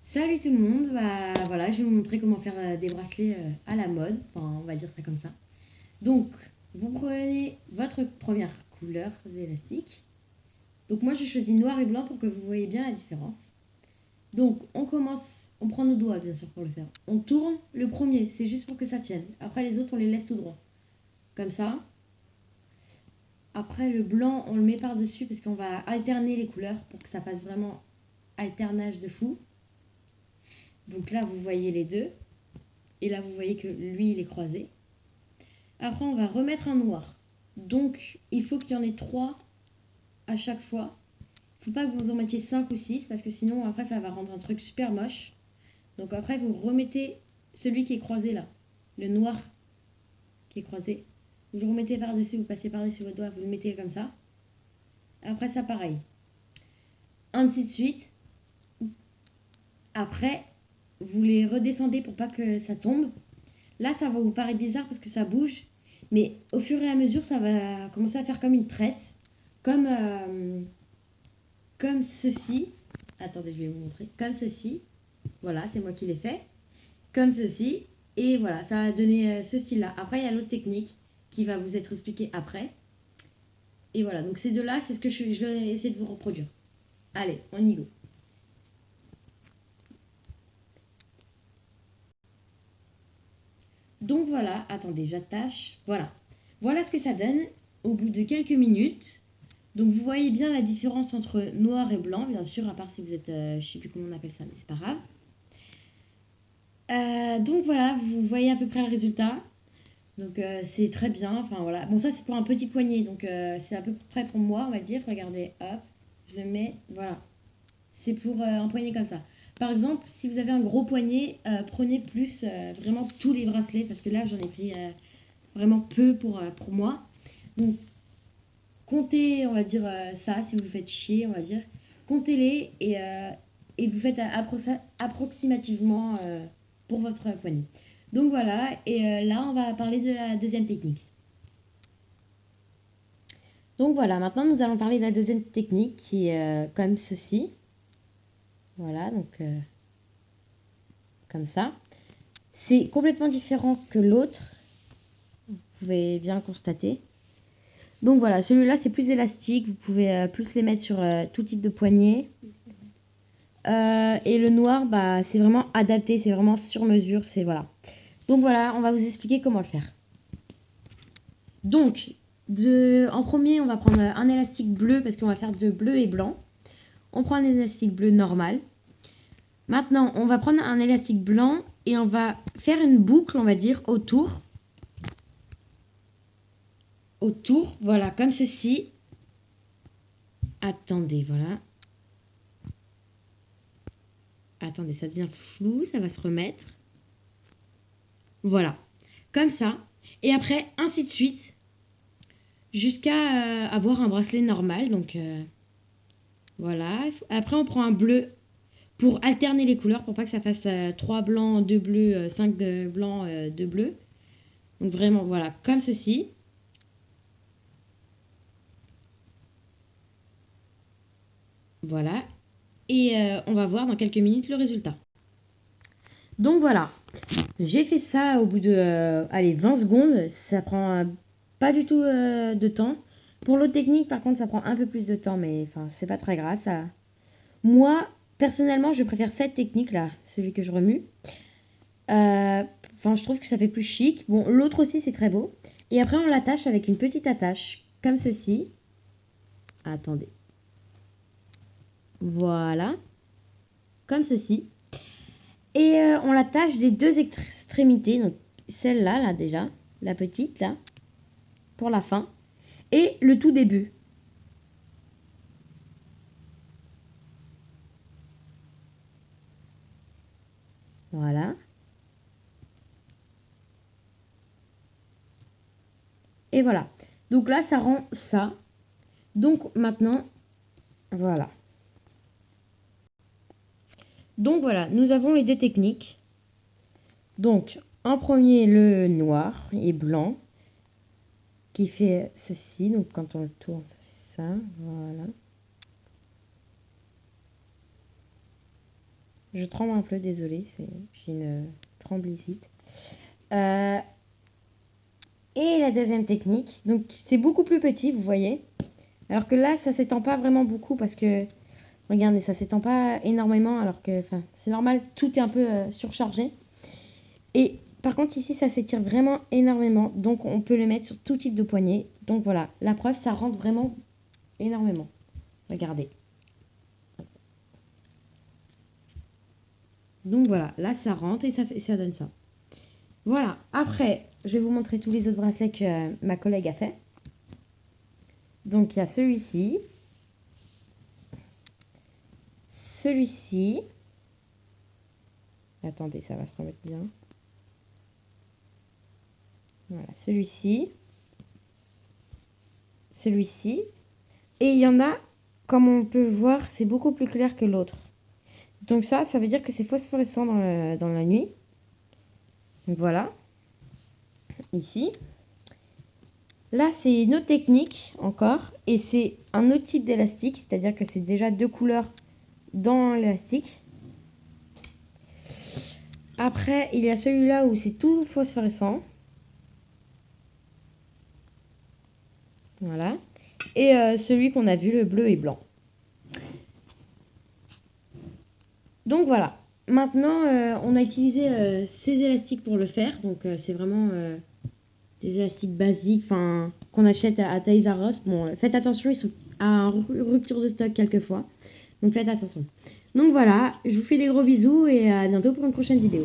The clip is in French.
Salut tout le monde, bah voilà, je vais vous montrer comment faire des bracelets à la mode, enfin on va dire ça comme ça. Donc, vous prenez votre première couleur d'élastique. Donc moi j'ai choisi noir et blanc pour que vous voyez bien la différence. Donc on commence, on prend nos doigts bien sûr pour le faire. On tourne le premier, c'est juste pour que ça tienne. Après les autres on les laisse tout droit, comme ça. Après le blanc on le met par-dessus parce qu'on va alterner les couleurs pour que ça fasse vraiment alternage de fou. Donc là vous voyez les deux. Et là, vous voyez que lui, il est croisé. Après, on va remettre un noir. Donc, il faut qu'il y en ait 3 à chaque fois. Il ne faut pas que vous en mettiez 5 ou 6 parce que sinon, après, ça va rendre un truc super moche. Donc après, vous remettez celui qui est croisé là. Le noir qui est croisé. Vous le remettez par-dessus, vous passez par-dessus votre doigt, vous le mettez comme ça. Après, ça, pareil. Ainsi de suite. Après, vous les redescendez pour pas que ça tombe. Là, ça va vous paraître bizarre parce que ça bouge, mais au fur et à mesure, ça va commencer à faire comme une tresse, comme, comme ceci. Attendez, je vais vous montrer. Comme ceci. Voilà, c'est moi qui l'ai fait. Comme ceci. Et voilà, ça va donner ce style-là. Après, il y a l'autre technique qui va vous être expliquée après. Et voilà, donc ces deux-là, c'est ce que je vais essayer de vous reproduire. Allez, on y go. Donc voilà, attendez, j'attache. Voilà. Voilà ce que ça donne au bout de quelques minutes. Donc vous voyez bien la différence entre noir et blanc, bien sûr, à part si vous êtes, je sais plus comment on appelle ça, mais c'est pas grave. Donc voilà, vous voyez à peu près le résultat. Donc c'est très bien, enfin voilà. Bon ça c'est pour un petit poignet, donc c'est à peu près pour moi, on va dire. Regardez, hop, je le mets, voilà. C'est pour un poignet comme ça. Par exemple, si vous avez un gros poignet, prenez plus vraiment tous les bracelets, parce que là j'en ai pris vraiment peu pour moi. Donc comptez, on va dire ça, si vous vous faites chier, on va dire. Comptez-les et vous faites approximativement pour votre poignet. Donc voilà, et là on va parler de la deuxième technique. Donc voilà, maintenant nous allons parler de la deuxième technique qui est comme ceci. Voilà, donc comme ça. C'est complètement différent que l'autre, vous pouvez bien le constater. Donc voilà, celui-là c'est plus élastique, vous pouvez plus les mettre sur tout type de poignet. Et le noir, bah, c'est vraiment adapté, c'est vraiment sur mesure, c'est voilà. Donc voilà, on va vous expliquer comment le faire. Donc, en premier, on va prendre un élastique bleu parce qu'on va faire de bleu et blanc. On prend un élastique bleu normal. Maintenant, on va prendre un élastique blanc et on va faire une boucle, on va dire, autour. Autour, voilà, comme ceci. Attendez, voilà. Attendez, ça devient flou, ça va se remettre. Voilà, comme ça. Et après, ainsi de suite, jusqu'à avoir un bracelet normal. Donc voilà. Après, on prend un bleu pour alterner les couleurs, pour pas que ça fasse 3 blancs, 2 bleus, 5 de blancs, 2 bleus. Donc vraiment, voilà, comme ceci. Voilà. Et on va voir dans quelques minutes le résultat. Donc voilà, j'ai fait ça au bout de allez, 20 secondes. Ça prend pas du tout de temps. Pour l'autre technique, par contre, ça prend un peu plus de temps, mais enfin, c'est pas très grave. Ça. Moi, personnellement, je préfère cette technique-là, celui que je remue. Enfin, je trouve que ça fait plus chic. Bon, l'autre aussi, c'est très beau. Et après, on l'attache avec une petite attache, comme ceci. Attendez. Voilà, comme ceci. Et on l'attache des deux extrémités. Donc, celle-là, là, déjà. La petite, là. Pour la fin. Et le tout début. Voilà. Et voilà. Donc là, ça rend ça. Donc maintenant, voilà. Donc voilà, nous avons les deux techniques. Donc, en premier, le noir et blanc qui fait ceci. Donc, quand on le tourne, ça fait ça. Voilà. Je tremble un peu, désolée, j'ai une tremblicite. Et la deuxième technique, donc c'est beaucoup plus petit, vous voyez. Alors que là, ça s'étend pas vraiment beaucoup parce que, regardez, ça s'étend pas énormément alors que, enfin, c'est normal, tout est un peu surchargé. Et par contre, ici, ça s'étire vraiment énormément, donc on peut le mettre sur tout type de poignet. Donc voilà, la preuve, ça rentre vraiment énormément. Regardez. Donc voilà, là, ça rentre et ça donne ça. Voilà, après, je vais vous montrer tous les autres bracelets que ma collègue a fait. Donc il y a celui-ci. Celui-ci. Attendez, ça va se remettre bien. Voilà, celui-ci. Celui-ci. Et il y en a, comme on peut voir, c'est beaucoup plus clair que l'autre. Donc ça veut dire que c'est phosphorescent dans la nuit. Donc voilà. Ici. Là, c'est une autre technique encore. Et c'est un autre type d'élastique. C'est-à-dire que c'est déjà 2 couleurs dans l'élastique. Après, il y a celui-là où c'est tout phosphorescent. Voilà. Et celui qu'on a vu, le bleu et blanc. Donc voilà. Maintenant, on a utilisé ces élastiques pour le faire. Donc c'est vraiment des élastiques basiques qu'on achète à Toys R Us. Bon, faites attention, ils sont à rupture de stock quelquefois. Donc faites attention. Donc voilà, je vous fais des gros bisous et à bientôt pour une prochaine vidéo.